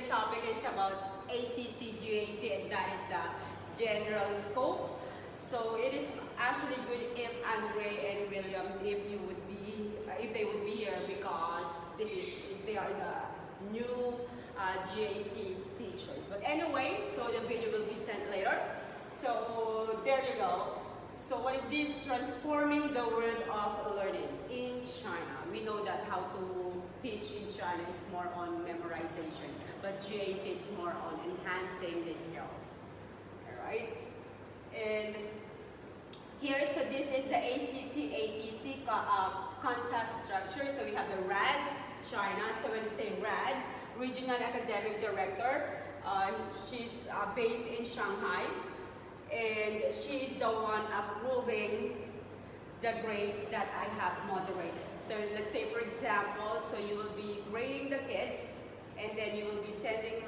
today's topic is about ACT, GAC, and that is the general scope. So it is actually good if Andre and William, if they would be here, because they are the new GAC teachers. But anyway, so the video will be sent later. So there you go. So what is this? Transforming the world of learning in China. We know that how to teach in China, it's more on memorization, but GAC is more on enhancing the skills. Alright? And here, so this is the ACT, AEC contact structure. So we have the RAD, China. So when we say RAD, Regional Academic Director, she's based in Shanghai. And she is the one approving the grades that I have moderated. So let's say, for example, so you will be grading the kids, and then you will be sending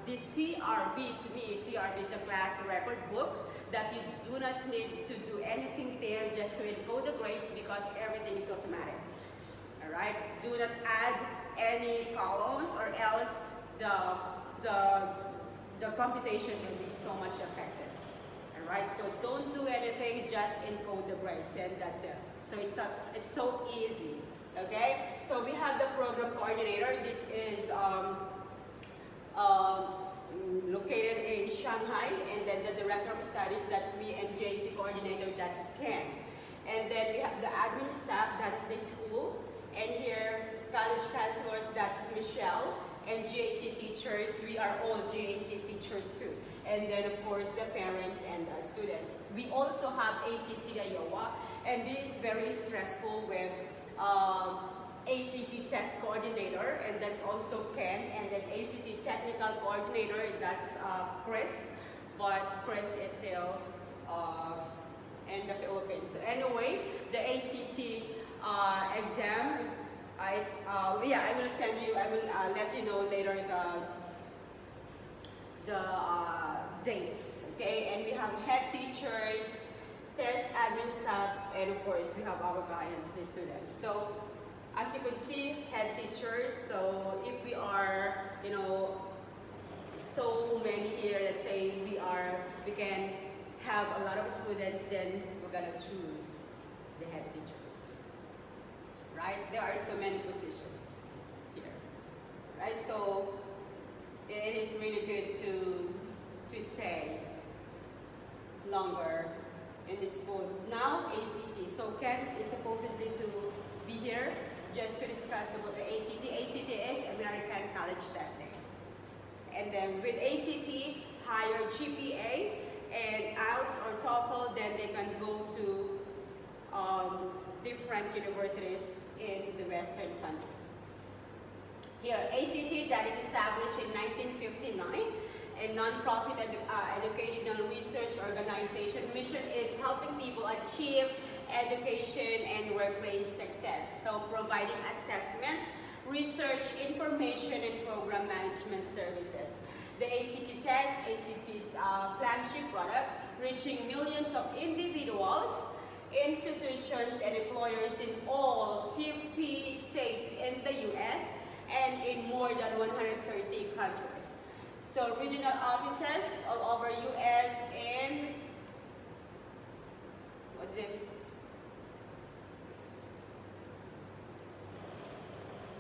this CRB to me. CRB is a class record book that you do not need to do anything there, just to encode the grades, because everything is automatic. All right. Do not add any columns, or else the computation will be so much affected. Alright, so don't do anything, just encode the grades, and that's it. So it's so easy. Okay, so we have the program coordinator. This is located in Shanghai, and then the director of studies, that's me, and JC coordinator, that's Ken. And then we have the admin staff, that's the school, and here college counselors, that's Michelle, and GAC teachers, we are all GAC teachers too. And then of course the parents and the students. We also have ACT Iowa, and this is very stressful with ACT test coordinator, and that's also Ken, and then ACT technical coordinator, that's Chris, but Chris is still in the Philippines. So anyway, the ACT exam, I will send you, I will let you know later the dates, okay? And we have head teachers, test admin staff, and of course we have our clients, the students. So as you can see, head teachers, so if we are, so many here, let's say we can have a lot of students, then we're gonna choose the head teachers, right? There are so many positions here, right? So it is really good to stay longer in this school. Now ACT, so Ken is supposedly to be here just to discuss about the ACT. ACT is American College Testing. And then with ACT, higher GPA and IELTS or TOEFL, then they can go to different universities in the Western countries. Here, ACT, that is established in 1959, a non-profit educational research organization. Mission is helping people achieve education and workplace success. So providing assessment, research, information, and program management services. The ACT test, ACT's flagship product, reaching millions of individuals, institutions, and employers in all 50 states in the US, and in more than 130 countries. So regional offices all over US and what's this?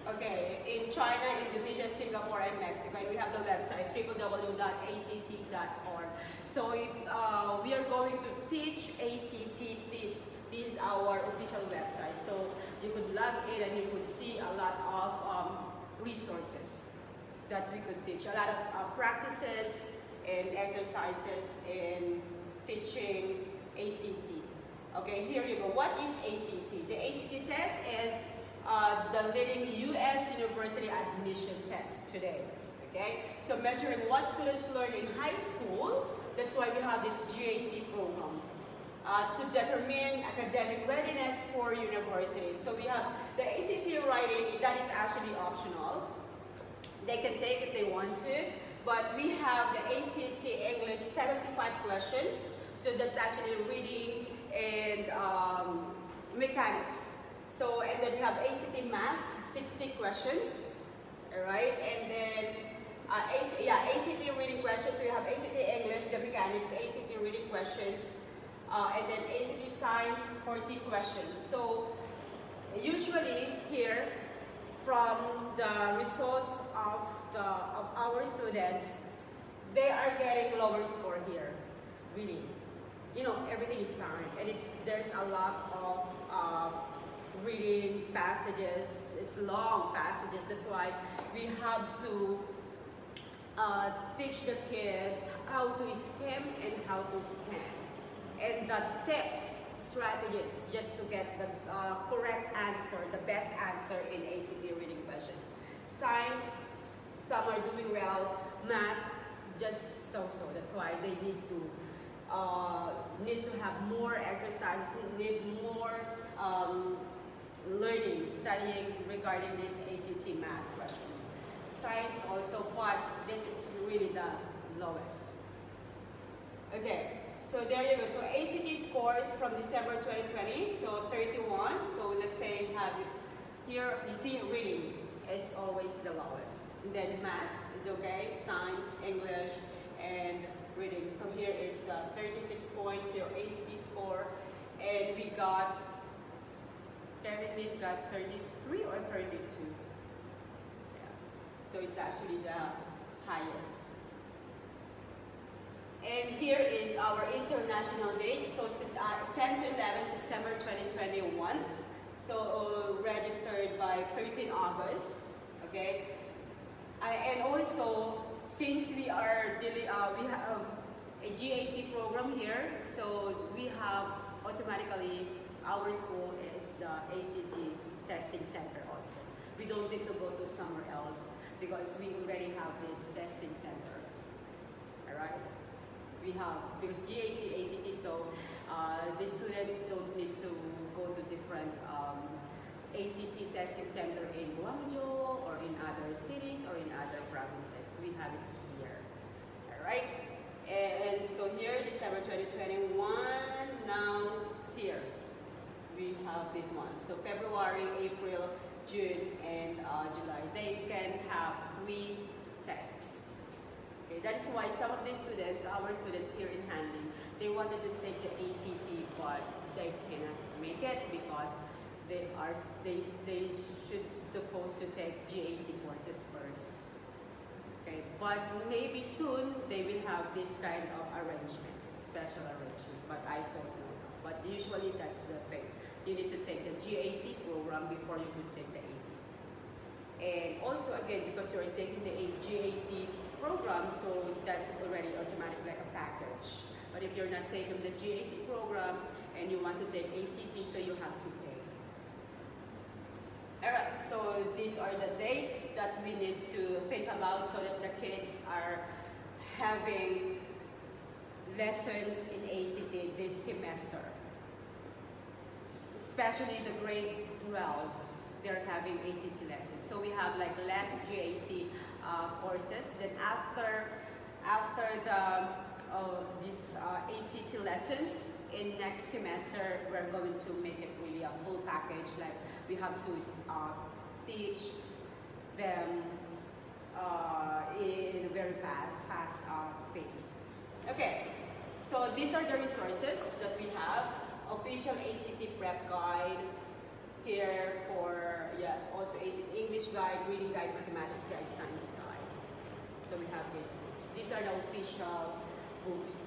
Okay, in China, Indonesia, Singapore, and Mexico. And we have the website www.act.org. So we are going to teach ACT. This is our official website. So you could log in and you could see a lot of resources that we could teach. A lot of practices and exercises in teaching ACT. Okay, here you go. What is ACT? The ACT test is the leading U.S. university admission test today. Okay, so measuring what students learn in high school. That's why we have this GAC program. To determine academic readiness for universities. So we have the ACT writing, that is actually optional. They can take if they want to, but we have the ACT English 75 questions. So that's actually reading and mechanics. So, and then we have ACT Math, 60 questions, all right? And then ACT reading questions. So you have ACT English, the mechanics, ACT reading questions, and then ACT science, 40 questions. So usually here, from the results of our students, they are getting lower score here, really. You know, everything is timed, and there's a lot of reading passages. It's long passages. That's why we have to teach the kids how to skim and how to scan, and the tips, strategies, just to get the correct answer, the best answer in ACT reading questions. Science, some are doing well. Math, just so-so. That's why they need to have more exercises, need more learning, studying regarding these ACT math questions. Science also, but this is really the lowest. Okay, so there you go. So ACT scores from December 2020, so 31. So let's say you have it here, you see reading is always the lowest. And then math is okay, science, English, and reading. So here is 36 points, your ACT score, and we got, Kevin got 33 or 32. So it's actually the highest. And here is our international dates. So 10 to 11 September 2021. So registered by 13 August. Okay. And also, since we are we have a GAC program here, so we have automatically, our school is the ACT testing center also. We don't need to go to somewhere else because we already have this testing center. Alright? We have, because GAC, ACT, so the students don't need to go to different ACT testing center in Guangzhou or in other cities or in other provinces. We have it here. Alright? And so here, December 2021, now here, we have this one. So February, April, June, and July. They can have 3 texts. Okay, that is why some of these students, our students here in Handling, they wanted to take the ACT, but they cannot make it because they should supposed to take GAC courses first. Okay, but maybe soon they will have this kind of arrangement, special arrangement, but I don't know. But usually that's the thing. You need to take the GAC program before you could take the ACT. And also again, because you're taking the GAC program, so that's already automatic like a package. But if you're not taking the GAC program and you want to take ACT, so you have to pay. Alright, so these are the dates that we need to think about so that the kids are having lessons in ACT this semester. Especially the grade 12, they're having ACT lessons. So we have like less GAC courses. Then after these ACT lessons in next semester, we're going to make it really a full package. Like we have to teach them in a very fast pace. Okay, so these are the resources that we have. Official ACT prep guide here for, yes, also ACT English guide, reading guide, mathematics guide, science guide. So we have these books. These are the official books.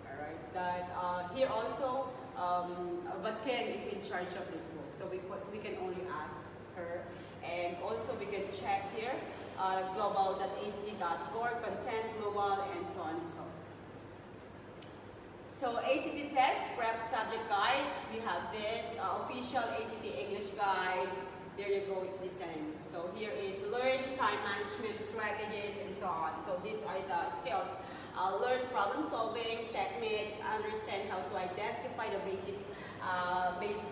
Alright, that here also, but Ken is in charge of this book, so we can only ask her. And also we can check here, global.act.org, content, global, and so on and so on. So ACT test, prep subject guides, we have this official ACT English guide. There you go, it's the same. So here is learn time management strategies and so on. So these are the skills. Learn problem solving techniques, understand how to identify the basis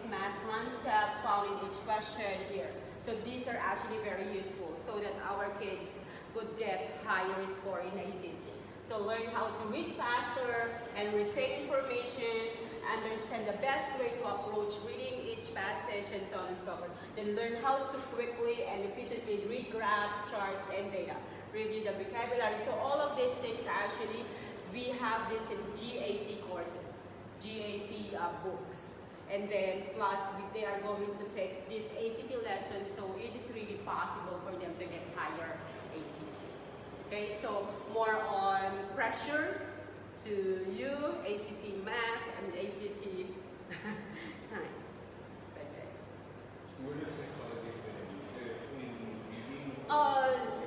math concept found in each question here. So these are actually very useful so that our kids could get higher score in ACT. So learn how to read faster and retain information, understand the best way to approach reading each passage and so on and so forth. Then learn how to quickly and efficiently read graphs, charts, and data. Review the vocabulary. So all of these things actually, we have this in GAC courses, GAC books. And then plus they are going to take this ACT lesson, so it is really possible for them to get higher ACT. Okay, so more on pressure to you, ACT math and ACT science. Okay. What is psychology going to be? In reading?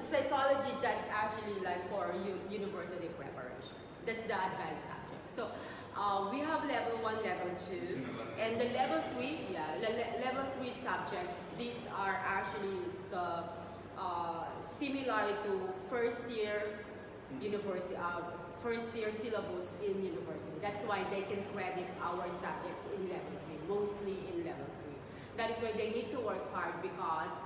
Psychology, that's actually like for university preparation. That's the advanced subject. So we have level 1, level 2, and the level 3, level 3 subjects, these are actually the similar to first year university, first year syllabus in university. That's why they can credit our subjects in level 3, mostly in level 3. That is why they need to work hard because,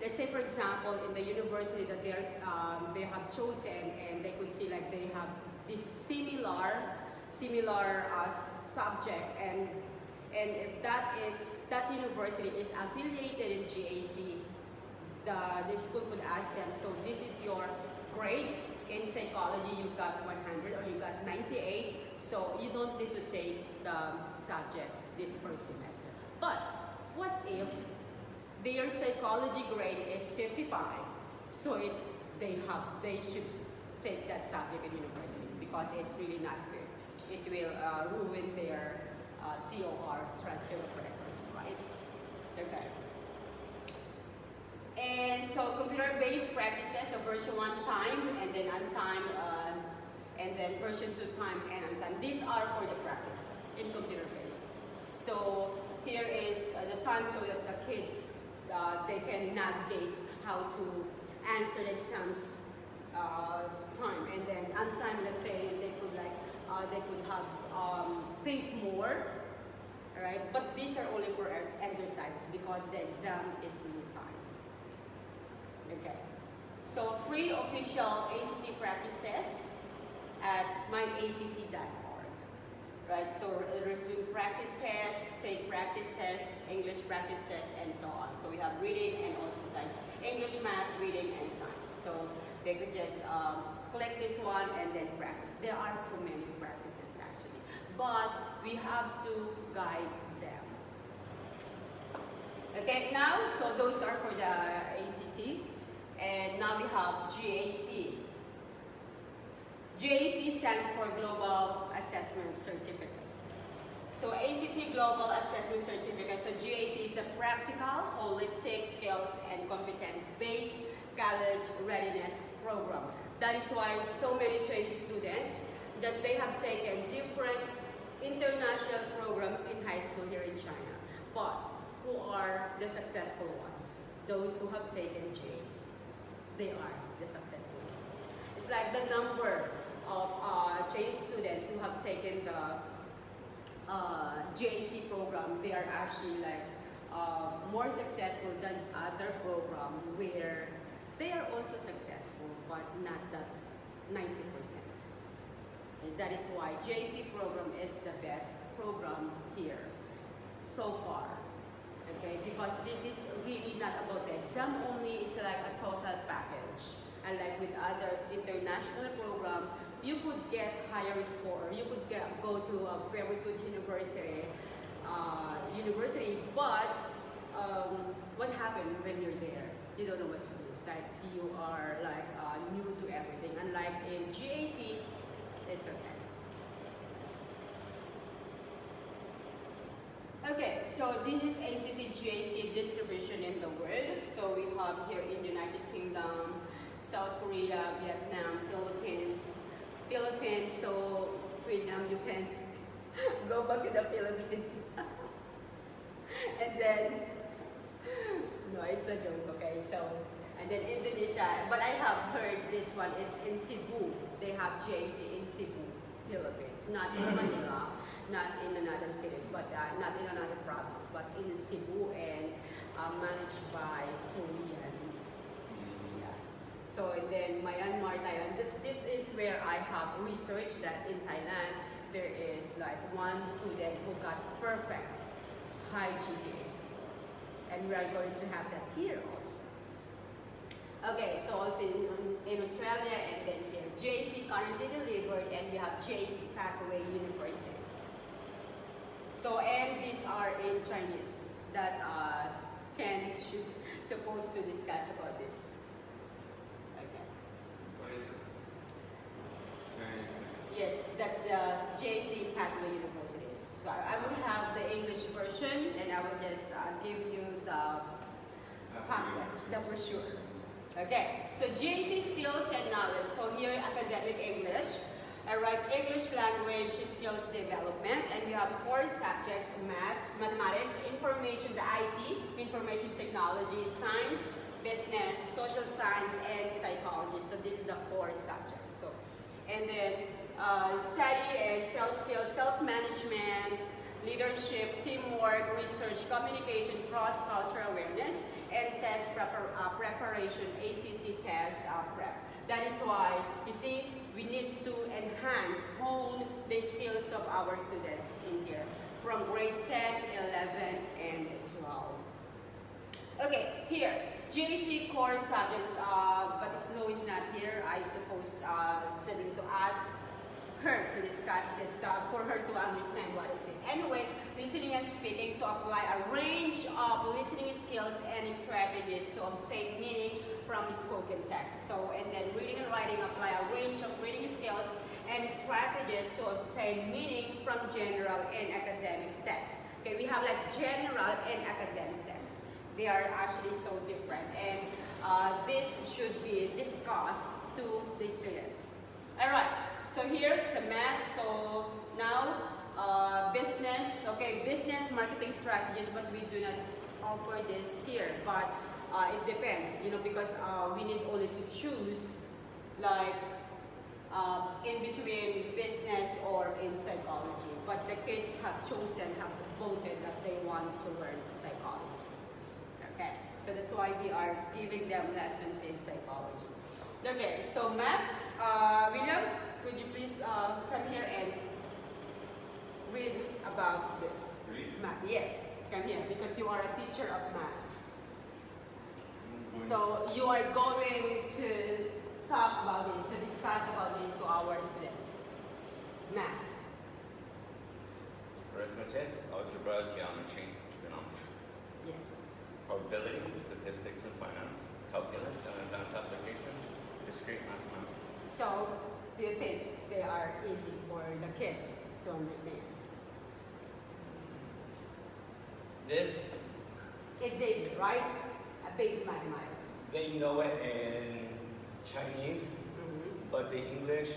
let's say for example, in the university that they have chosen and they could see like they have this similar subject, and if that university is affiliated in GAC, the school could ask them, so this is your grade in psychology, you got 100 or you got 98, so you don't need to take the subject this first semester. But what if their psychology grade is 55, so they should take that subject in university because it's really not good. It will ruin their TOR, transfer of records, right? Okay. And so computer-based practice tests, so version 1 time, and then untimed, and then version 2 time and untimed. These are for the practice in computer-based. So here is the time so that the kids, they can navigate how to answer the exams time, and then untimed, let's say they could have think more, right? But these are only for exercises because the exam is really time. Okay. So free official ACT practice tests at myact.org. Right? So resume practice tests, take practice tests, English practice tests, and so on. So we have reading and also science. English, math, reading, and science. So they could just click this one and then practice. There are so many practices actually, but we have to guide them. Okay, now, so those are for the ACT, and now we have GAC. GAC stands for Global Assessment Certificate. So ACT Global Assessment Certificate, so GAC is a practical, holistic, skills and competence-based college readiness program. That is why so many Chinese students that they have taken different international programs in high school here in China. But who are the successful ones? Those who have taken GAC. They are the successful ones. It's like the number of Chinese students who have taken the GAC program, they are actually like more successful than other program where they are also successful, but not that 90%. And that is why GAC program is the best program here so far. Okay, because this is really not about the exam only, it's like a total package. And like with other international program, you could get higher score, you could go to a very good university, but what happened when you're there? You don't know what to do. It's like you are like new to everything. Unlike in GAC, it's okay. Okay, so this is ACT GAC distribution in the world. So we have here in United Kingdom, South Korea, Vietnam, Philippines. So Vietnam, you can go back to the Philippines. And then, no, it's a joke, okay? So, and then Indonesia, but I have heard this one, it's in Cebu. They have GAC in Cebu, Philippines, not in Manila, not in another cities, but not in another province, but in Cebu and managed by Koreans. Yeah. So and then Myanmar, Thailand. This is where I have researched that in Thailand there is like one student who got perfect high GPA score. And we are going to have that here also. Okay, so also in Australia, and then here JC currently delivered, and we have JC Pathway Universities. So, and these are in Chinese that Ken should supposed to discuss about this. Okay. What is it? Chinese. Yes, that's the JC Pathway Universities. So I will have the English version, and I will just give you the pamphlets, the brochure. Okay, so JC Skills and Knowledge. So here, academic English. Alright, English language skills development, and we have core subjects: maths, mathematics, information, the IT, information technology, science, business, social science, and psychology. So this is the core subjects. So, and then study and self-skills, self-management, leadership, teamwork, research, communication, cross-cultural awareness, and test preparation, ACT test prep. That is why, you see, we need to enhance, hone the skills of our students in here from grade 10, 11, and 12. Okay, here, JC core subjects, but Snow is not here. I suppose sending to ask her to discuss this stuff for her to understand what is this. Anyway, listening and speaking, so apply a range of listening skills and strategies to obtain meaning from spoken text. So, and then reading and writing, apply a range of reading skills and strategies to obtain meaning from general and academic text. Okay, we have like general and academic text. They are actually so different, and this should be discussed to the students. Alright, so here to math, so now business, okay, business marketing strategies, but we do not offer this here, but it depends, you know, because we need only to choose like in between business or in psychology, but the kids have chosen, have voted that they want to learn psychology. Okay, so that's why we are giving them lessons in psychology. Okay, so math, William, could you please come here and read about this? Read? Math. Yes, come here, because you are a teacher of math. So you are going to talk about this, to discuss about this to our students. Math. Arithmetic, algebra, geometry, trigonometry. Yes. Probability, statistics and finance, calculus and advanced applications, discrete mathematics. So, do you think they are easy for the kids to understand? This, It's easy, right? A big mathematics. they know it in Chinese, but the English,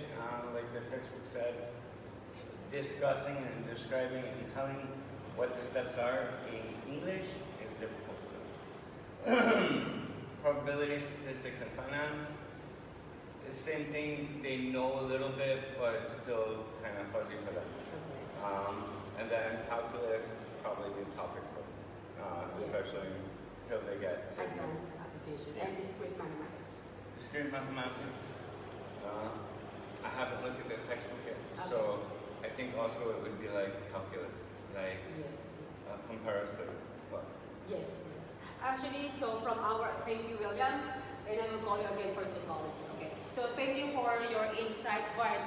like the textbook said, discussing and describing and telling what the steps are in English is difficult for them. Probability, statistics, and finance, the same thing, they know a little bit, but it's still kind of fuzzy for them. And then calculus, probably the topic for them, especially until they get to Advanced application and discrete mathematics. discrete mathematics. I haven't looked at the textbook yet, Okay. so I think also it would be like calculus, like Yes, yes. comparison. Well, Yes, yes. Actually, so from our, thank you, William, and I will call you again for psychology. Okay. So thank you for your insight, but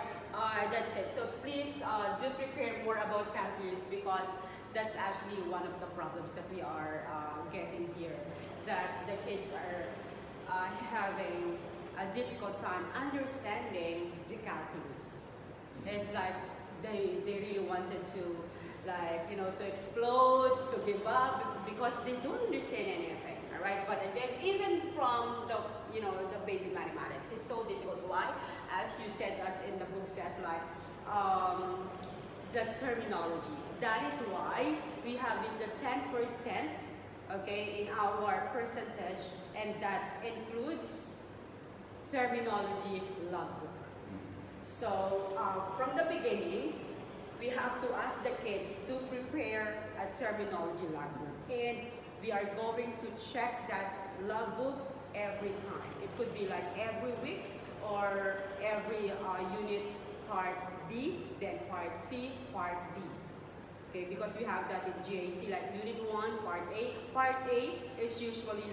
that's it. So please do prepare more about calculus, because that's actually one of the problems that we are getting here, that the kids are having a difficult time understanding the calculus. It's like they really wanted to, like, you know, to explode, to give up, because they don't understand anything, all right? But again, even from the, you know, the baby mathematics, it's so difficult. Why? As you said, as in the book says, like, the terminology. That is why we have this, the 10%, okay, in our percentage, and that includes terminology logbook. So from the beginning, we have to ask the kids to prepare a terminology logbook, and we are going to check that logbook every time. It could be like every week or every unit part B, then part C, part D. Okay, because we have that in GAC, like Unit 1, Part A. Part A is usually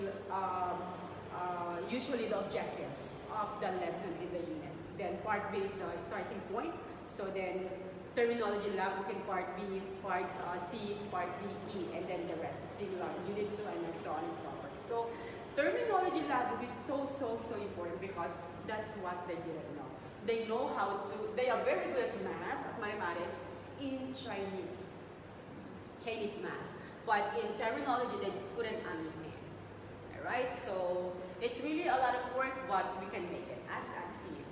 the objectives of the lesson in the unit. Then Part B is the starting point. So then terminology lab, we can Part B, Part C, Part D, E, and then the rest, similar, Unit 2, and so on and so forth. So terminology lab is so important because that's what they didn't know. They know how to, they are very good at math, at mathematics, in Chinese math. But in terminology, they couldn't understand. Alright, so it's really a lot of work, but we can make it as achieved.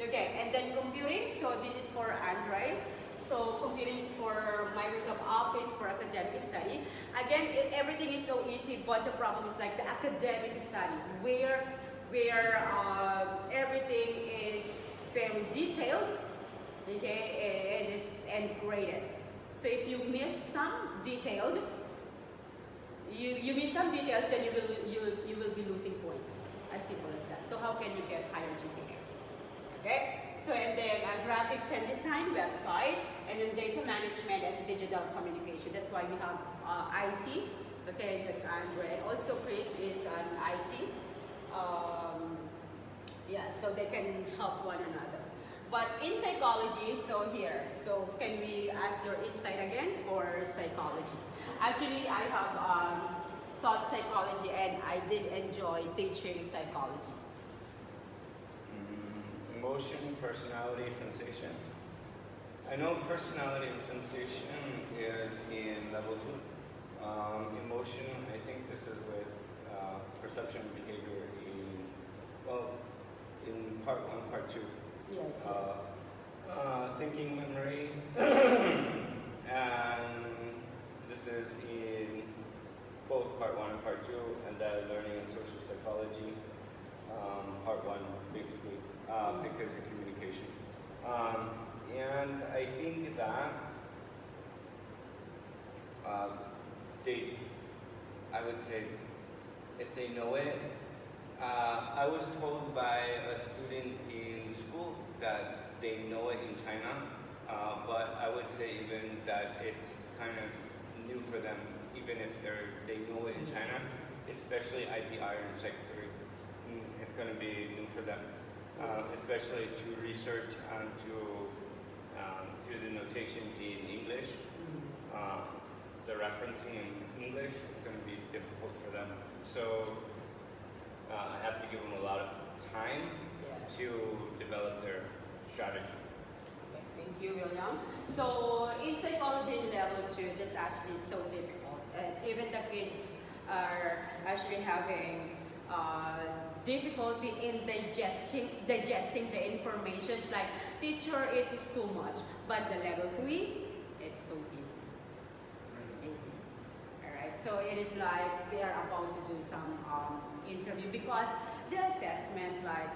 Okay, and then computing, so this is for Android. So computing is for Microsoft Office for academic study. Again, everything is so easy, but the problem is like the academic study, where everything is very detailed, okay, and it's graded. So if you miss some detailed, you miss some details, then you will be losing points. As simple as that. So how can you get higher GPA? Okay. So and then graphics and design website, and then data management and digital communication. That's why we have IT. Okay, that's Android. Also, Chris is an IT. Yeah, so they can help one another. But in psychology, so here, so can we ask your insight again for psychology? Actually, I have taught psychology and I did enjoy teaching psychology. Emotion, personality, sensation. I know personality and sensation is in level 2. Emotion, I think this is with perception and behavior in part 1, part 2. Yes, Thinking, memory, and this is in both part 1 and part 2, and then learning and social psychology, part 1 basically, because of communication. And I think that I would say, if they know it, I was told by a student in school that they know it in China, but I would say even that it's kind of new for them, even if they know it in China, especially IPR and Psych 3. It's going to be new for them, especially to research and to do the notation in English. The referencing in English is going to be difficult for them. So I have to give them a lot of time to develop their strategy. Okay, thank you, William. So in psychology in level 2, that's actually so difficult. And even the kids are actually having difficulty in digesting the information. It's like, teacher, it is too much. But the level 3, it's so easy. Easy. Alright, so it is like they are about to do some interview because the assessment, like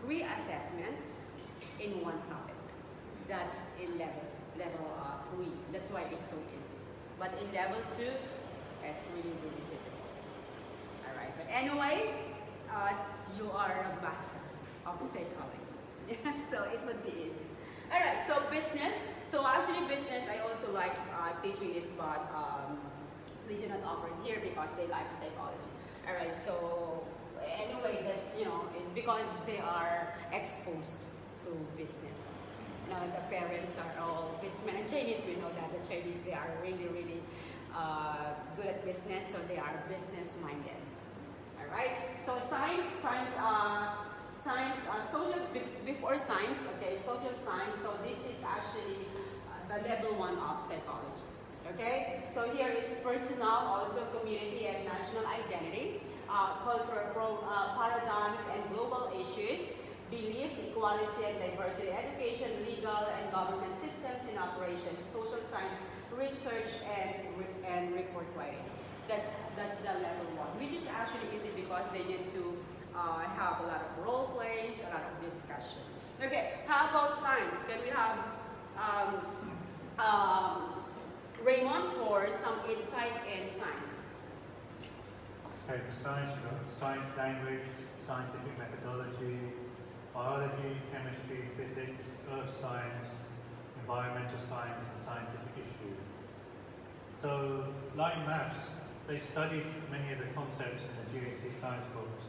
3 assessments in 1 topic. That's in level 3. That's why it's so easy. But in level 2, it's really difficult. Alright, but anyway, you are a master of psychology. So it would be easy. Alright, so business. So actually business, I also like teaching this, but we do not offer it here because they like psychology. Alright, so anyway, that's, because they are exposed to business. The parents are all businessmen, and Chinese, we know that the Chinese, they are really good at business, so they are business minded. Alright, so social, before science, okay, social science, so this is actually the level 1 of psychology. Okay, so here is personal, also community and national identity, cultural paradigms and global issues, belief, equality and diversity, education, legal and government systems in operations, social science, research and report writing. That's the level 1, which is actually easy because they need to have a lot of role plays, a lot of discussion. Okay, how about science? Can we have Raymond for some insight in science? Okay, for science, you've got science language, scientific methodology, biology, chemistry, physics, earth science, environmental science, and scientific issues. So, like maths, they studied many of the concepts in the GAC science books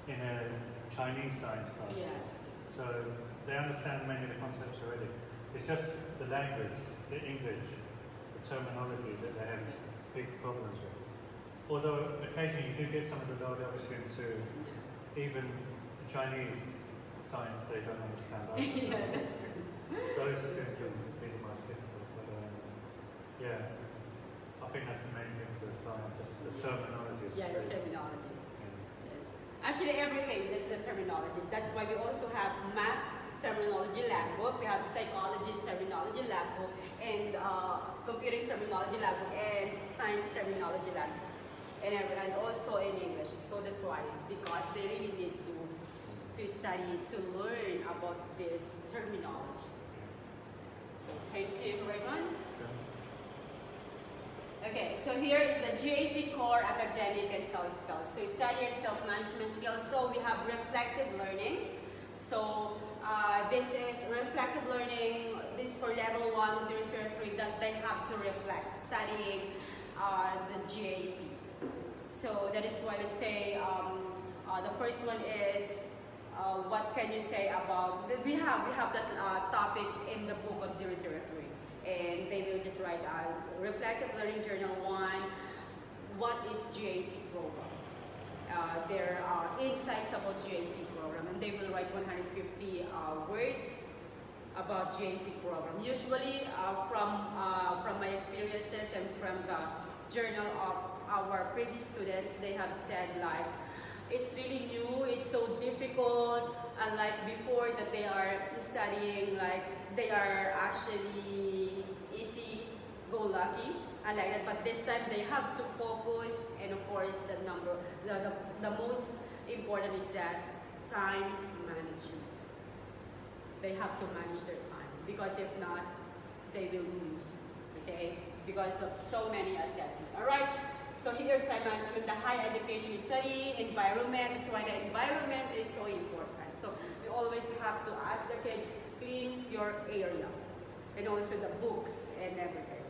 in a Chinese science class. Yes. So they understand many of the concepts already. It's just the language, the English, the terminology that they have big problems with. Although occasionally you do get some of the lower level students who, even the Chinese science, they don't understand either. Yeah, that's true. Those students will be the most difficult. But yeah, I think that's the main thing for the science, just the terminology. Yeah, the terminology. Yeah. Yes. Actually, everything is the terminology. That's why we also have math terminology lab book, we have psychology terminology lab book, and computing terminology lab book, and science terminology lab book, and also in English. So that's why, because they really need to study, to learn about this terminology. So thank you, everyone. Okay, so here is the GAC core academic and self skills. So study and self-management skills. So we have reflective learning. So this is reflective learning. This for level 1, 003 that they have to reflect studying the GAC. So that is why let's say the first one is what can you say about we have that topics in the book of 003. And they will just write Reflective Learning Journal 1, what is GAC program? Their insights about GAC program, and they will write 150 words about GAC program. Usually from my experiences and from the journal of our previous students, they have said like, it's really new, it's so difficult, unlike before that they are studying, like they are actually easy-go-lucky, unlike that. But this time they have to focus, and of course the most important is that time management. They have to manage their time, because if not, they will lose, okay? Because of so many assessments, all right? So here, time management, the higher education you study, environment, that's why the environment is so important. So we always have to ask the kids, clean your area, and also the books and everything.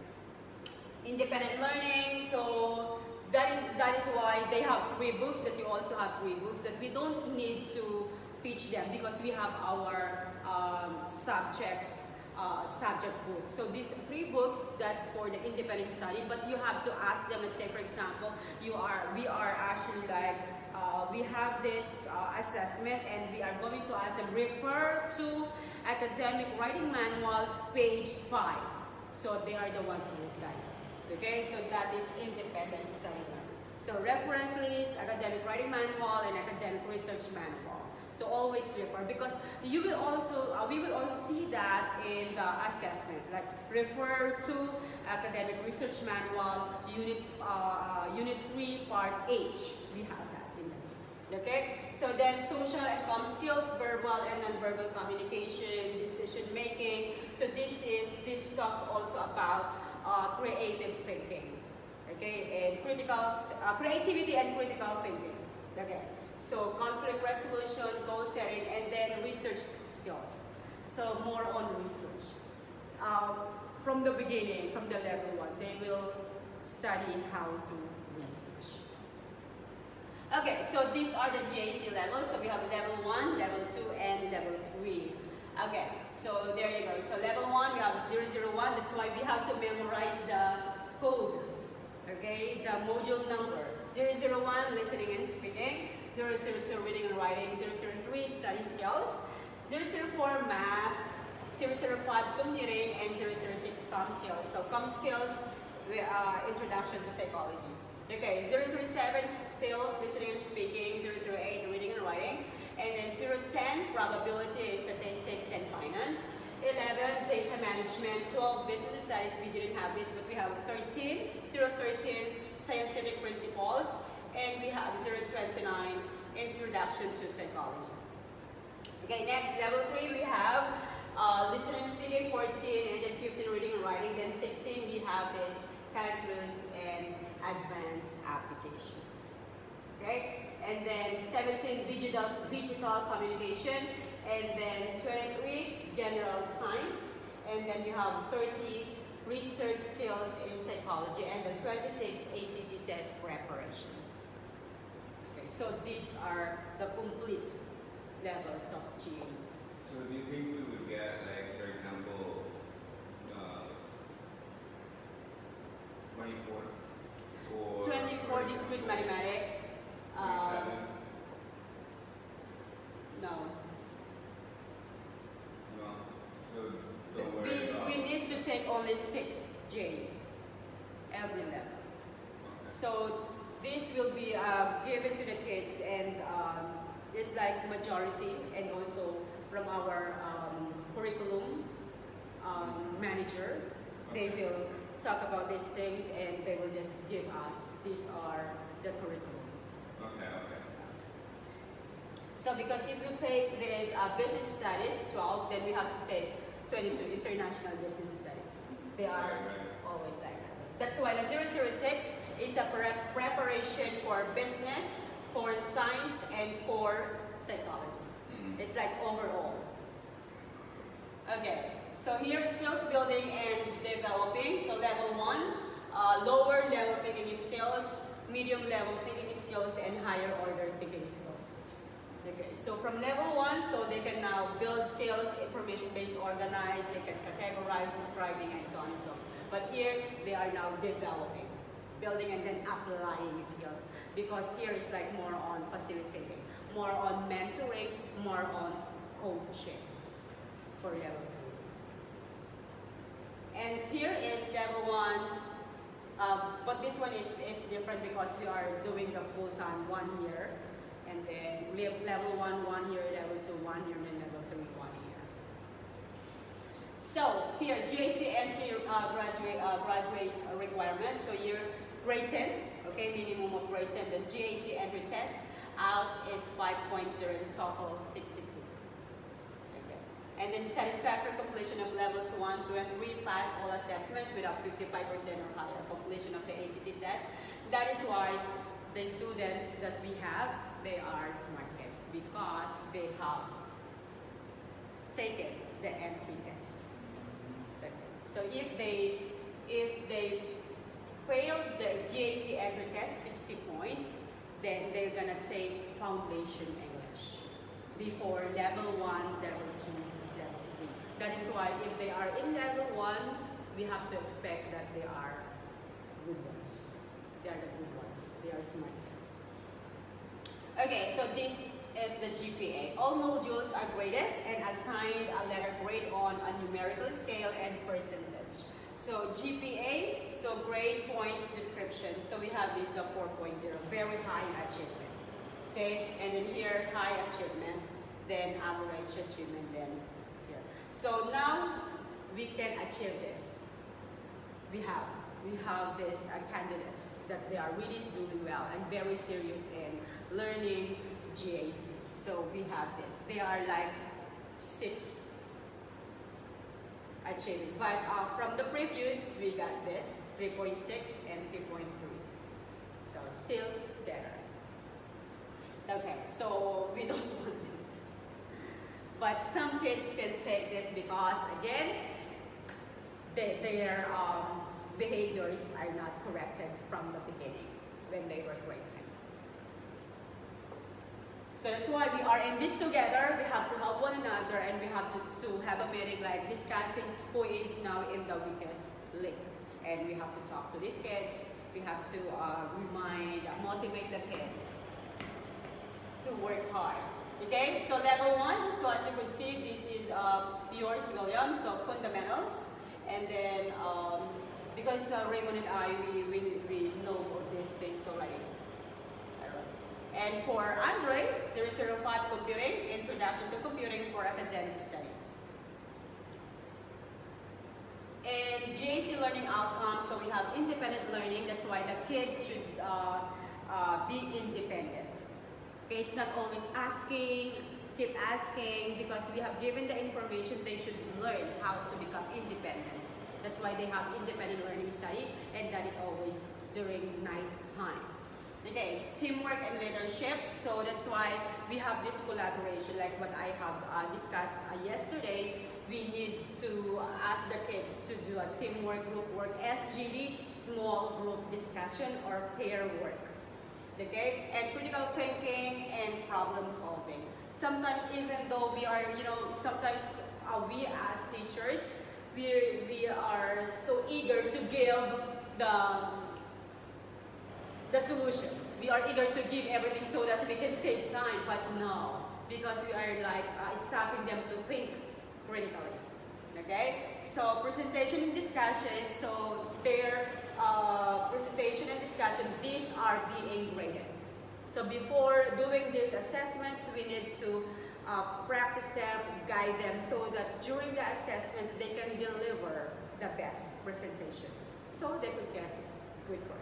Independent learning, so that is why they have 3 books, that you also have 3 books, that we don't need to teach them because we have our subject books. So these 3 books, that's for the independent study, but you have to ask them. Let's say, for example, we are actually like, we have this assessment, and we are going to ask them, refer to academic writing manual, page 5. So they are the ones who will study. Okay, so that is independent study. So reference list, academic writing manual, and academic research manual. So always refer, because you will also we will also see that in the assessment, like refer to academic research manual, unit 3, part H. We have that in there. Okay. So then social and comm skills, verbal and non-verbal communication, decision making. So this talks also about creative thinking. Okay, and creativity and critical thinking. Okay. So conflict resolution, goal setting, and then research skills. So more on research. From the beginning, from the level 1, they will study how to research. Okay, so these are the GAC levels. So we have level 1, level 2, and level 3. Okay, so there you go. So level 1, we have 001. That's why we have to memorize the code. Okay, the module number. 001, listening and speaking. 002, reading and writing. 003, study skills. 004, math. 005, computing. And 006, comm skills. So comm skills, introduction to psychology. Okay, 007, still listening and speaking. 008, reading and writing. And then 010, probability, statistics, and finance. 11, data management. 12, business studies. We didn't have this, but we have 13. 013, scientific principles. And we have 029, introduction to psychology. Okay, next, level 3, we have listening and speaking, 14, and then 15, reading and writing. Then 16, we have this calculus and advanced application. Okay, and then 17, digital communication. and then 23 general science, and then you have 30 research skills in psychology, and then 26 ACT test preparation. Okay, so these are the complete levels of GAC. So do you think we would get, like, for example, 24 or 24 discrete mathematics. 27? No. No. So don't worry about We need to take only 6 GACs every level. Okay. So this will be given to the kids, and it's like majority, and also from our curriculum manager, they will talk about these things, and they will just give us, these are the curriculum. Okay, okay. So because if you take this business studies 12, then we have to take 22 international business studies. They are Right. always like that. That's why the 006 is a preparation for business, for science, and for psychology. Mhm. It's like overall. Okay, so here is skills building and developing. So level 1, lower level thinking skills, medium level thinking skills, and higher order thinking skills. Okay, so from level 1, so they can now build skills, information-based organize, they can categorize, describing, and so on and so on. But here, they are now developing, building and then applying skills. Because here is like more on facilitating, more on mentoring, more on coaching for level 3. And here is level 1, but this one is different because we are doing the full-time 1 year. And then we have level 1, 1 year, level 2, 1 year, and then level 3, 1 year. So here, GAC entry graduate requirements. So year grade 10, okay, minimum of grade 10. The GAC entry test out is 5.0 and TOEFL 62. Okay. And then satisfactory completion of levels 1, 2, and 3, pass all assessments without 55% or higher completion of the ACT test. That is why the students that we have, they are smart kids because they have taken the entry test. Okay. So if they fail the GAC entry test 60 points, then they're gonna take foundation English before level 1, level 2, level 3. That is why if they are in level 1, we have to expect that they are good ones. They are the good ones. They are smart kids. Okay, so this is the GPA. All modules are graded and assigned a letter grade on a numerical scale and percentage. So GPA, so grade points description. So we have this, the 4.0, very high achievement. Okay, and then here, high achievement, then average achievement, then here. So now we can achieve this. We have these candidates that they are really doing well and very serious in learning GAC. So we have this. They are like 6 achieving. But from the previous, we got this 3.6 and 3.3. So still better. Okay, so we don't want this. But some kids can take this because again, their behaviors are not corrected from the beginning when they were grade 10. So that's why we are in this together. We have to help one another and we have to have a meeting like discussing who is now in the weakest link. And we have to talk to these kids. We have to motivate the kids to work hard. Okay, so level 1, so as you can see, this is yours, William, so fundamentals. And then, because Raymond and I, we know these things already. And for Andre, 005 Computing, Introduction to Computing for Academic Study. And GAC Learning Outcomes, so we have independent learning. That's why the kids should be independent. Okay, it's not always asking, keep asking, because we have given the information, they should learn how to become independent. That's why they have independent learning study, and that is always during night time. Okay, teamwork and leadership. So that's why we have this collaboration, like what I have discussed yesterday. We need to ask the kids to do a teamwork, group work, SGD, small group discussion or pair work. Okay, and critical thinking and problem solving. Sometimes even though we are, sometimes we as teachers, we are so eager to give the solutions. We are eager to give everything so that we can save time, but no, because we are like stopping them to think critically. Okay, so presentation and discussion. So their presentation and discussion, these are being graded. So before doing these assessments, we need to practice them, guide them, so that during the assessment they can deliver the best presentation, so they could get good grade.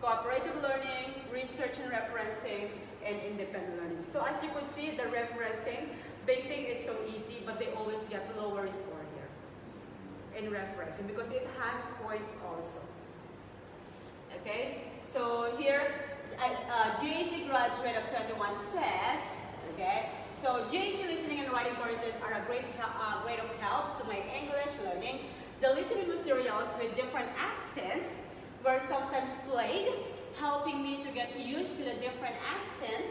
Cooperative learning, research and referencing, and independent learning. So as you could see, the referencing, they think it's so easy, but they always get lower score here in referencing because it has points also. Okay, so here, GAC graduate of 21 says, okay, so GAC listening and writing courses are a great of help to my English learning. The listening materials with different accents were sometimes played, helping me to get used to the different accent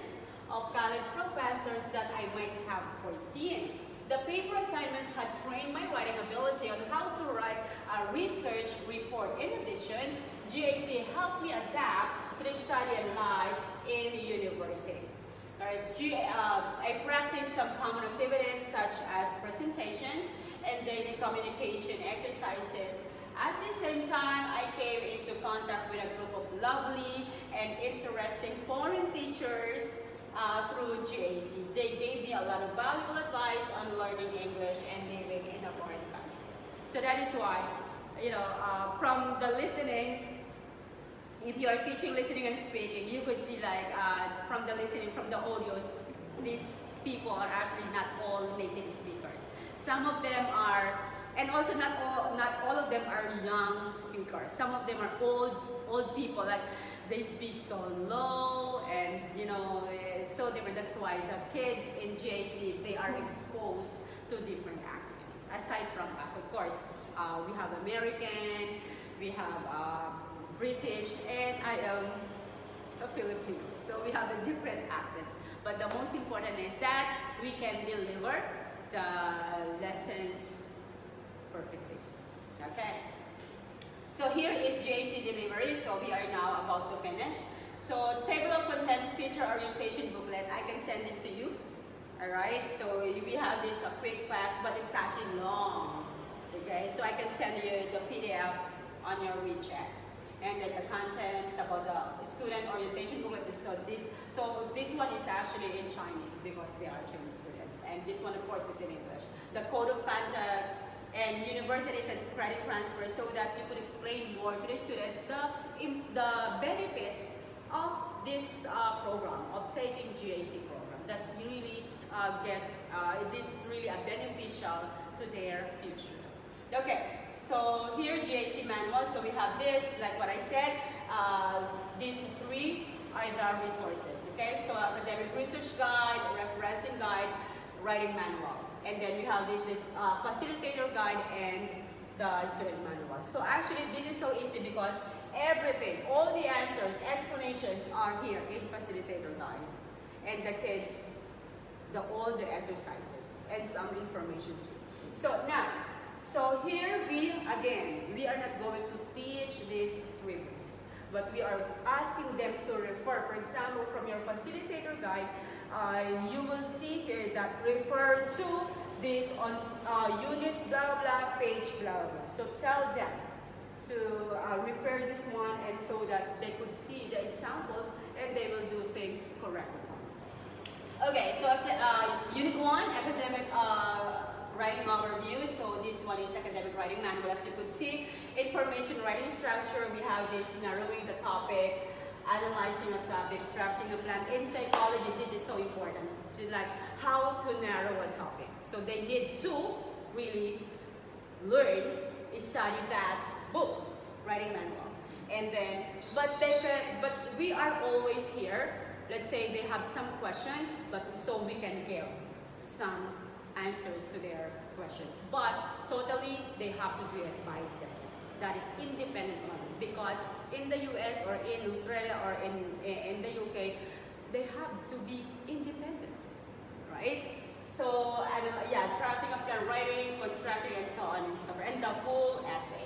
of college professors that I might have foreseen. The paper assignments had trained my writing ability on how to write a research report. In addition, GAC helped me adapt to the study and life in university. I practiced some common activities such as presentations and daily communication exercises. At the same time, I came into contact with a group of lovely and interesting foreign teachers through GAC. They gave me a lot of valuable advice on learning English and living in a foreign country. So that is why, from the listening, if you are teaching listening and speaking, you could see like from the listening, from the audios, these people are actually not all native speakers. Some of them are, and also not all of them are young speakers. Some of them are old people, like they speak so low, and it's so different. That's why the kids in GAC, they are exposed to different accents. Aside from us, of course, we have American, we have British, and I am a Filipino. So we have the different accents. But the most important is that we can deliver the lessons perfectly. Okay. So here is GAC delivery. So we are now about to finish. So table of contents, teacher orientation booklet. I can send this to you. All right. So we have this quick class, but it's actually long. Okay. So I can send you the PDF on your WeChat. And then the contents about the student orientation booklet. So this one is actually in Chinese because they are Chinese students. And this one, of course, is in English. The code of conduct and universities and credit transfer, so that you could explain more to the students the benefits of this program, of taking GAC program, that you really it is really a beneficial to their future. Okay, so here GAC manual, so we have this, like what I said, these three are the resources, okay? So academic research guide, referencing guide, writing manual. And then we have this facilitator guide and the student manual. So actually this is so easy because everything, all the answers, explanations are here in facilitator guide. And the kids, all the exercises and some information too. So now, so here we are not going to teach these three books, but we are asking them to refer. For example, from your facilitator guide, you will see here that refer to this on unit blah blah, page blah blah. So tell them to refer this one, and so that they could see the examples and they will do things correctly. Okay, so unit 1, academic writing overview. So this one is academic writing manual. As you could see, information writing structure. We have this narrowing the topic, analyzing a topic, drafting a plan. In psychology, this is so important. So like how to narrow a topic. So they need to really study that book, writing manual. And then, but we are always here. Let's say they have some questions, but so we can give some answers to their questions. But totally, they have to do it by themselves. That is independent learning, because in the US or in Australia or in the UK, they have to be independent, right? So, drafting up their writing, constructing, and so on and so forth, and the whole essay.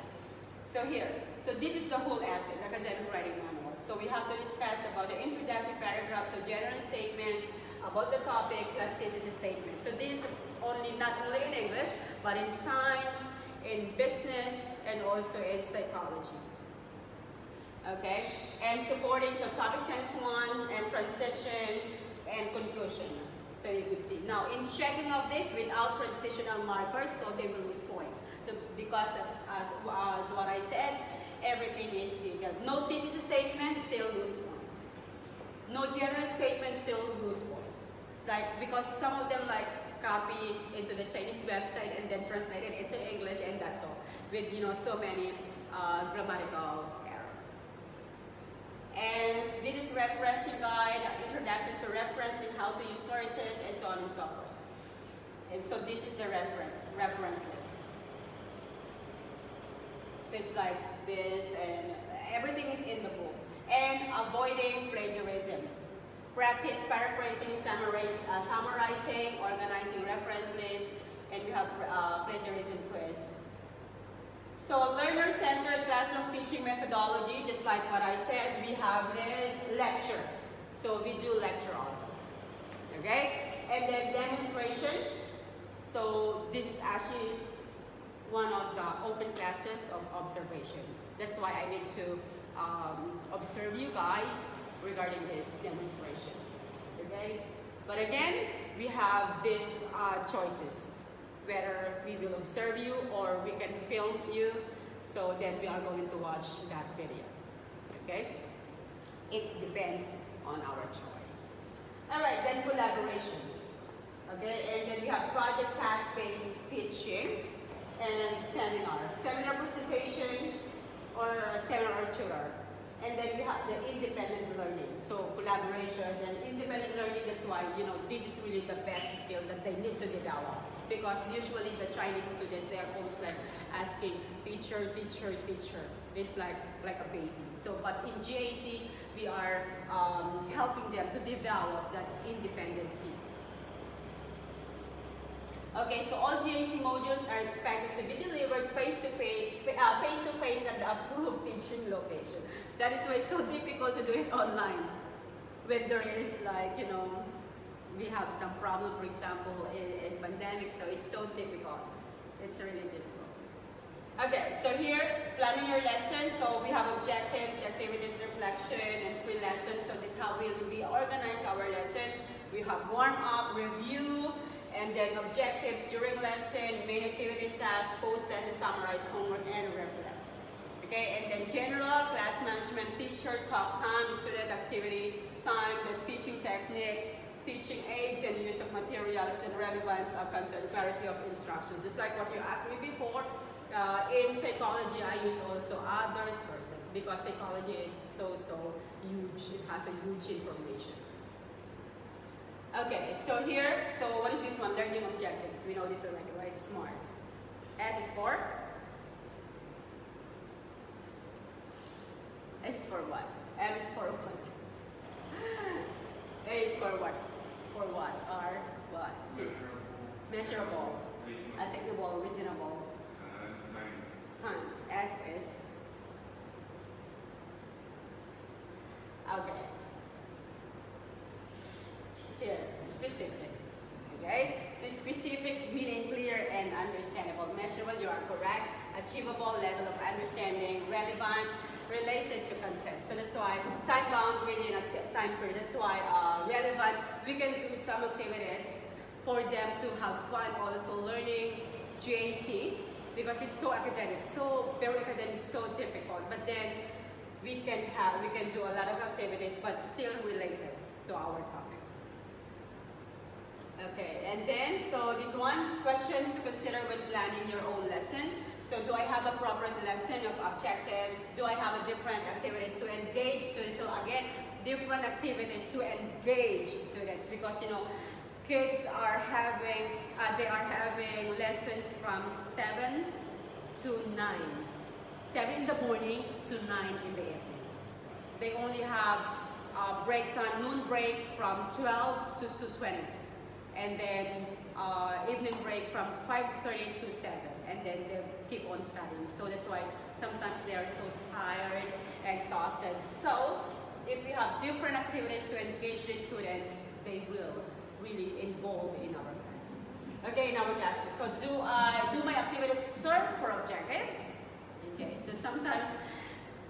So here, so this is the whole essay, the academic writing manual. So we have to discuss about the introductory paragraphs, so general statements about the topic, plus thesis statements. So this is not only in English, but in science, in business, and also in psychology. Okay, and supporting so topic sense 1 and transition and conclusion. So you could see. Now in checking of this without transitional markers, so they will lose points. Because as what I said, everything is detailed. No thesis statement, still lose points. No general statement, still lose points. It's like, because some of them like copy into the Chinese website and then translate it into English, and that's all. With so many grammatical errors. And this is referencing guide, introduction to referencing, how to use sources, and so on and so forth. And so this is the reference list. So it's like this, and everything is in the book. And avoiding plagiarism. Practice paraphrasing, summarizing, organizing reference lists, and you have plagiarism quiz. So learner-centered classroom teaching methodology, just like what I said, we have this lecture. So we do lecture also. Okay? And then demonstration. So this is actually one of the open classes of observation. That's why I need to observe you guys regarding this demonstration. Okay? But again, we have these choices, whether we will observe you or we can film you, so then we are going to watch that video. Okay? It depends on our choice. Alright, then collaboration. Okay, and then we have project task-based teaching and seminar presentation, or seminar tutor. And then we have the independent learning. So collaboration and independent learning, that's why, this is really the best skill that they need to develop. Because usually the Chinese students, they are always like asking teacher. It's like a baby. So, but in GAC, we are helping them to develop that independency. Okay, so all GAC modules are expected to be delivered face-to-face at the approved teaching location. That is why it's so difficult to do it online. When there is like, we have some problem, for example, in pandemic, so it's so difficult. It's really difficult. Okay, so here, planning your lesson. So we have objectives, activities, reflection, and pre-lesson. So this is how we organize our lesson. We have warm-up, review, and then objectives during lesson, main activities, tasks, post-lesson, summarize homework, and reflect. Okay, and then general, class management, teacher, talk time, student activity time, the teaching techniques, teaching aids, and use of materials, and relevance of content, clarity of instruction. Just like what you asked me before, in psychology, I use also other sources because psychology is so huge. It has a huge information. Okay, so here, so what is this one? Learning objectives. We know this already, right? SMART. S is for? S is for what? M is for what? A is for what? For what? R, what? Measurable. Achievable, reasonable. Time. S is? Okay. Here, specific. Okay? So specific meaning clear and understandable. Measurable, you are correct. Achievable, level of understanding. Relevant, related to content. So that's why time bound within a time period. That's why relevant, we can do some activities for them to have fun also learning GAC because it's so academic, so very academic, so typical. But then we can do a lot of activities but still related to our topic. Okay, and then, so this one, questions to consider when planning your own lesson. So do I have a proper lesson of objectives? Do I have a different activities to engage students? So again, different activities to engage students, because kids are having, they are having lessons from 7 to 9. 7 in the morning to 9 in the evening. They only have break time, noon break from 12 to 2:20. And then evening break from 5:30 to 7, and then they keep on studying. So that's why sometimes they are so tired, exhausted. So if we have different activities to engage the students, they will really involve in our class. Okay, in our classes. So do my activities serve for objectives? Okay, so sometimes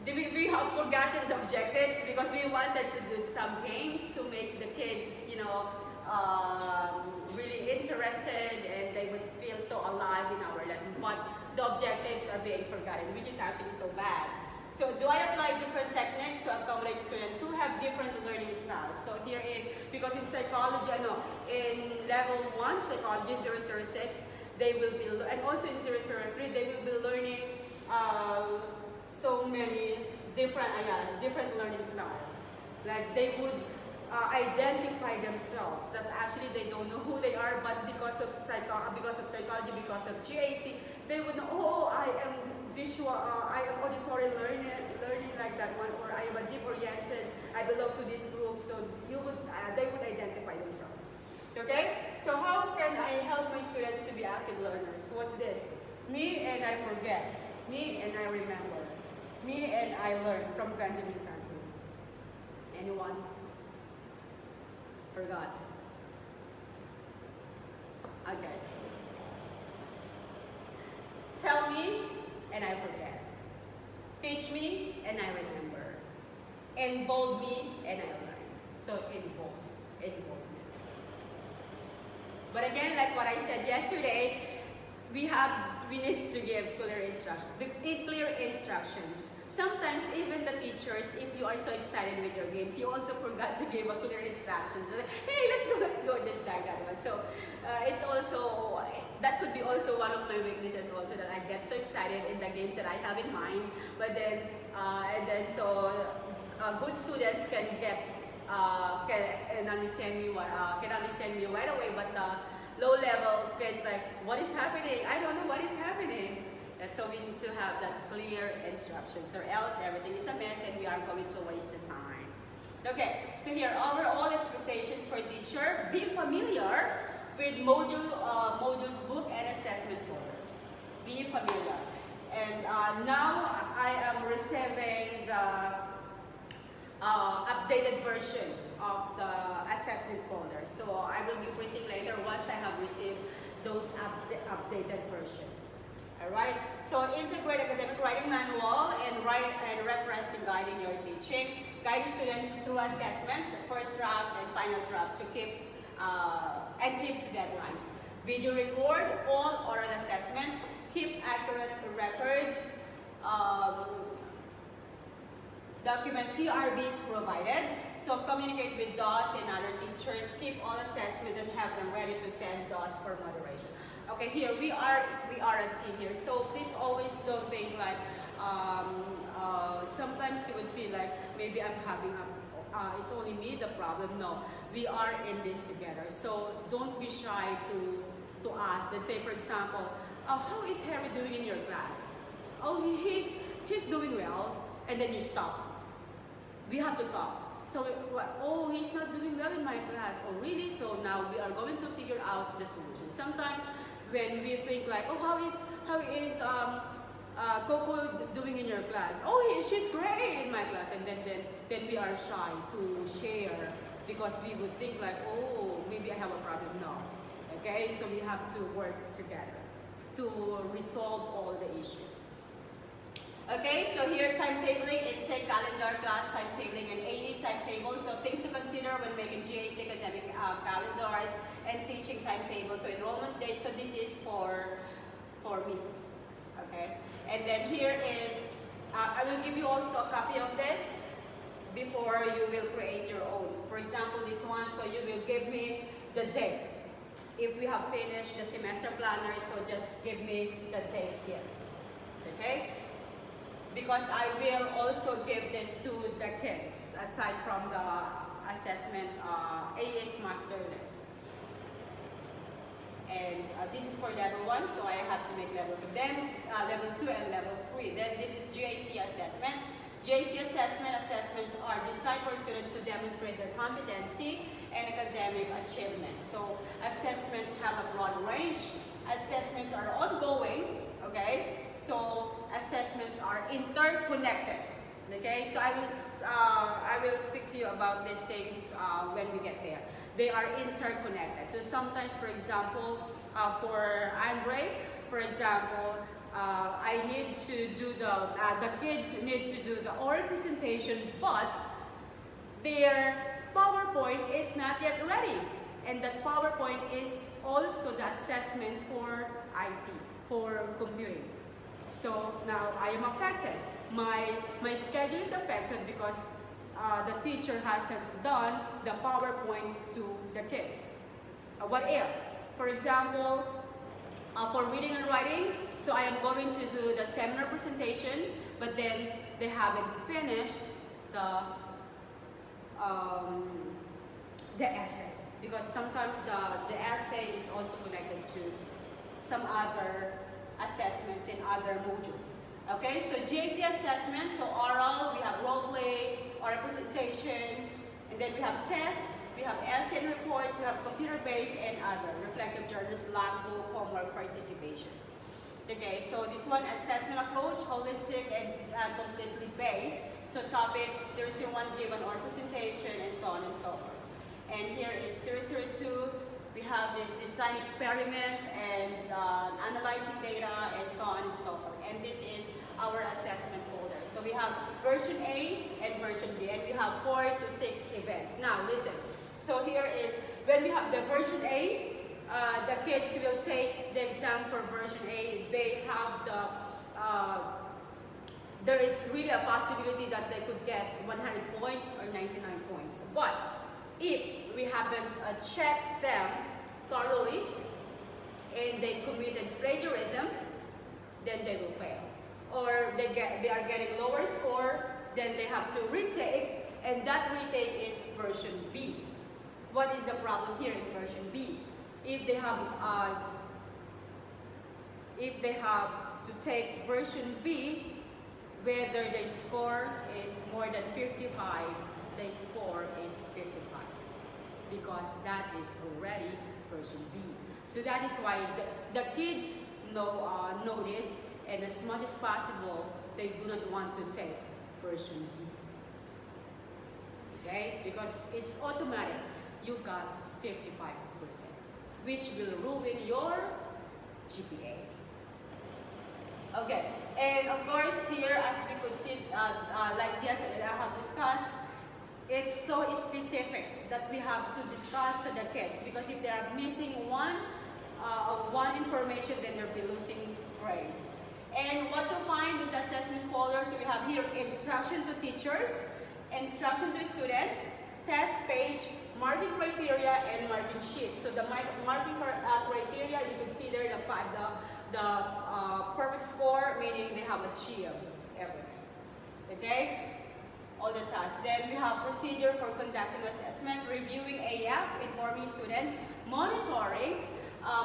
we have forgotten the objectives because we wanted to do some games to make the kids, really interested, and they would feel so alive in our lesson. But the objectives are being forgotten, which is actually so bad. So do I apply different techniques to accommodate students who have different learning styles? So here because in psychology, in level 1, psychology 006, they will be, and also in 003, they will be learning so many different learning styles. Like they would identify themselves, that actually they don't know who they are, but because of psychology, because of GAC, they would know, oh, I am visual, I am auditory learning like that one, or I am a deep oriented, I belong to this group. So they would identify themselves. Okay, so how can I help my students to be active learners? What's this? Me and I forget, me and I remember, me and I learn, from Benjamin Franklin. Anyone? Forgot. Okay. Tell me and I forget. Teach me and I remember. Involve me and I learn. So involvement. But again, like what I said yesterday, we need to give clear instructions. Sometimes even the teachers, if you are so excited with your games, you also forgot to give a clear instructions. Like, hey, let's go, just like that one. So it's also, that could be also one of my weaknesses also, that I get so excited in the games that I have in mind. But then, good students can understand me right away, but low level kids like, what is happening? I don't know what is happening. So we need to have that clear instructions, or else everything is a mess and we are going to waste the time. Okay, so here, overall expectations for teacher: be familiar with modules book and assessment folders. Be familiar. And now I am receiving the updated version of the assessment folder. So I will be printing later once I have received those updated version. Alright, so integrate academic writing manual and referencing guide in your teaching. Guide students through assessments, first drafts and final draft to keep to deadlines. Video record all oral assessments, keep accurate records, document CRBs provided. So communicate with DOS and other teachers, keep all assessments and have them ready to send DOS for moderation. Okay, here we are a team here. So please always don't think like, sometimes you would feel like maybe I'm having it's only me the problem. No, we are in this together. So don't be shy to ask. Let's say, for example, how is Harry doing in your class? Oh, he's doing well, and then you stop. We have to talk. So, oh, he's not doing well in my class. Oh, really? So now we are going to figure out the solution. Sometimes when we think like, oh, how is Coco doing in your class? Oh, she's great in my class. And then we are shy to share because we would think like, oh, maybe I have a problem. No. Okay, so we have to work together to resolve all the issues. Okay, so here timetabling, intake calendar, class timetabling, and AD timetable. So things to consider when making GAC academic calendars and teaching timetable. So enrollment date, so this is for me. Okay, and then here is, I will give you also a copy of this before you will create your own. For example, this one, so you will give me the date. if we have finished the semester planner, so just give me the date here, okay? Because I will also give this to the kids aside from the assessment AS master list. And this is for level 1, so I have to make level 2. Then level 2 and level 3. Then this is GAC assessment. GAC assessments are designed for students to demonstrate their competency and academic achievement. So assessments have a broad range. Assessments are ongoing, okay? So assessments are interconnected, okay? So I will speak to you about these things when we get there. They are interconnected. So sometimes, for example, for Andre, for example, I need to do the kids need to do the oral presentation, but their PowerPoint is not yet ready. And that PowerPoint is also the assessment for IT, for computing. So now I am affected. My schedule is affected because the teacher hasn't done the PowerPoint to the kids. What else? For example, for reading and writing, so I am going to do the seminar presentation, but then they haven't finished the essay, because sometimes the essay is also connected to some other assessments in other modules. Okay, so GAC assessment, so oral, we have role play, oral presentation, and then we have tests, we have essay and reports, we have computer-based and other, reflective journals, logbook, homework, participation. Okay, so this one, assessment approach, holistic and completely based. So topic 001 given or presentation and so on and so forth. And here is 002, we have this design experiment and analyzing data and so on and so forth. And this is our assessment folder. So we have version A and version B, and we have 4 to 6 events. Now listen, so here is, when we have the version A, the kids will take the exam for version A. They have there is really a possibility that they could get 100 points or 99 points. But if we haven't checked them thoroughly and they committed plagiarism, then they will fail. Or they are getting lower score, then they have to retake, and that retake is version B. What is the problem here in version B? If they have to take version B, whether the score is more than 55, the score is 55, because that is already version B. So that is why the kids know this, and as much as possible, they do not want to take version B. Okay? Because it's automatic. You got 55%, which will ruin your GPA. Okay, and of course here, as we could see, like yesterday I have discussed, it's so specific that we have to discuss to the kids, because if they are missing one information, then they'll be losing grades. And what to find in the assessment folder, so we have here instruction to teachers, instruction to students, test page, marking criteria, and marking sheets. So the marking criteria, you can see there the perfect score, meaning they have achieved everything. Okay? All the tasks. Then we have procedure for conducting assessment, reviewing AF, informing students, monitoring,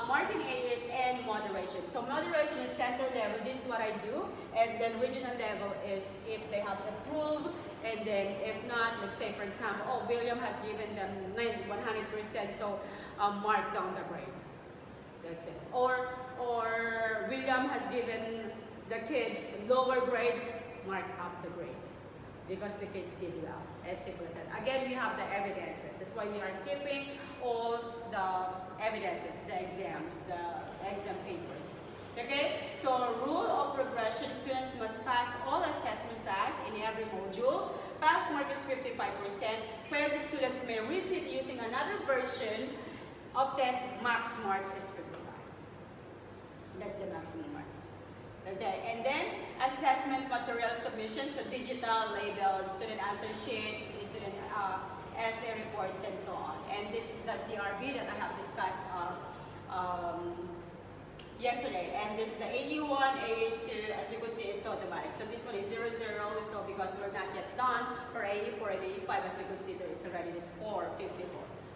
marking AS, and moderation. So moderation is center level, this is what I do, and then regional level is if they have approved, and then if not, let's say for example, oh, William has given them 100%, so mark down the grade. That's it. Or William has given the kids lower grade, mark up the grade, because the kids did well, as simple as that. Again, we have the evidences. That's why we are keeping all the evidences, the exams, the exam papers. Okay, so rule of progression, students must pass all assessments as in every module. Pass mark is 55%, where the students may resit using another version of test, max mark is 55. That's the maximum mark. Okay, and then assessment material submission, so digital, labeled, student answer sheet, student essay reports, and so on. And this is the CRB that I have discussed yesterday, and this is the 81, 82, as you can see, it's automatic. So this one is 00, so because we're not yet done, for 84 and 85, as you can see, there is already the score, 54.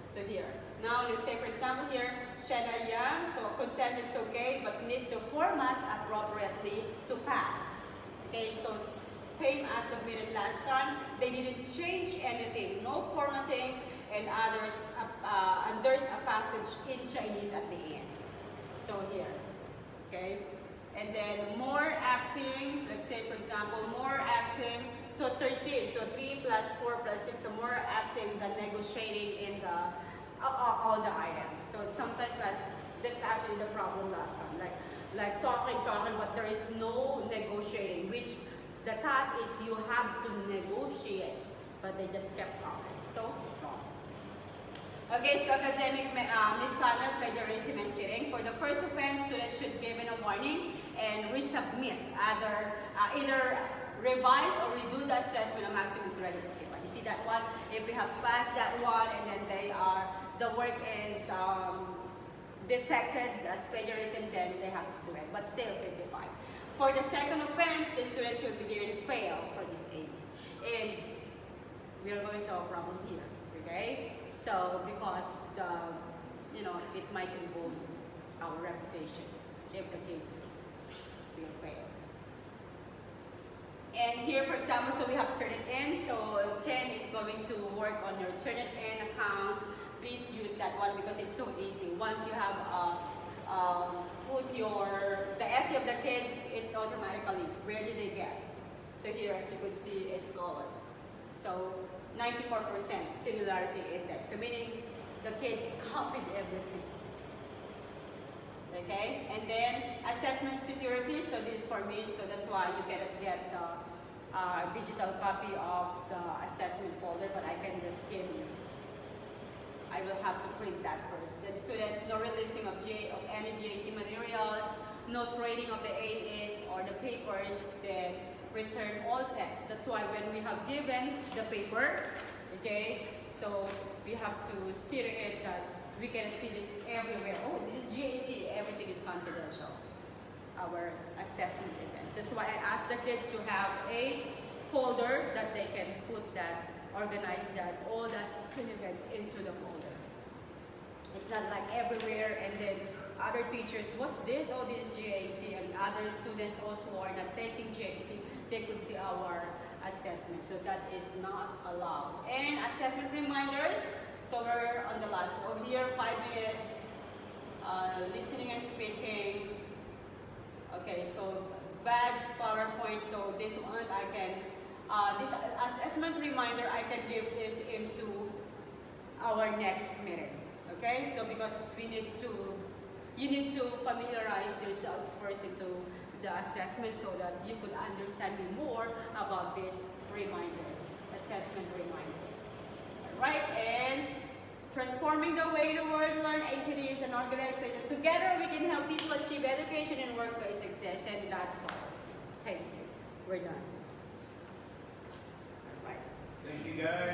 So here, now let's say for example here, Shanna Yang, so content is okay, but need to format appropriately to pass. Okay, so same as submitted last time, they didn't change anything, no formatting, and there's a passage in Chinese at the end. So here, okay, and then more acting, let's say for example, more acting, so 13, so 3 plus 4 plus 6, so more acting than negotiating in the, all the items. So sometimes that's actually the problem last time, like talking, but there is no negotiating, which the task is you have to negotiate, but they just kept talking, so wrong. Okay, so academic misconduct, plagiarism, and cheating. For the first offense, students should be given a warning and resubmit, either revise or redo the assessment of maximum ready. You see that one? If we have passed that one and then the work is detected as plagiarism, then they have to do it, but still 55. For the second offense, the students will be given fail for this aid. And we are going to have a problem here, okay? So, because it might involve our reputation if the kids will fail. And here, for example, so we have Turnitin. So Ken is going to work on your Turnitin account. Please use that one because it's so easy. Once you have put the essay of the kids, it's automatically where did they get. So here, as you can see, it's colored. So 94% similarity index. So meaning the kids copied everything. Okay, and then assessment security. So this is for me. So that's why you get the digital copy of the assessment folder. But I can just give you. I will have to print that first. Then students, no releasing of any JC materials, no trading of the AAs or the papers. Then return all text. That's why when we have given the paper, okay, so we have to see it that we can see this everywhere. Oh, this is GAC, everything is confidential. Our assessment events. That's why I asked the kids to have a folder that they can put that, organize that, all the assessment events into the folder. It's not like everywhere and then other teachers, what's this? Oh, this is GAC, and other students also are not taking GAC. They could see our assessment, so that is not allowed. And assessment reminders, so we're on the last. So here, 5 minutes, listening and speaking. Okay, so bad PowerPoint, so this one I can, this assessment reminder, I can give this into our next meeting. Okay, so because you need to familiarize yourselves first into the assessment so that you could understand more about these reminders, assessment reminders. Alright, and transforming the way the world learn, ACD is an organization. Together we can help people achieve education and workplace success, and that's all. Thank you. We're done. Alright. Thank you guys.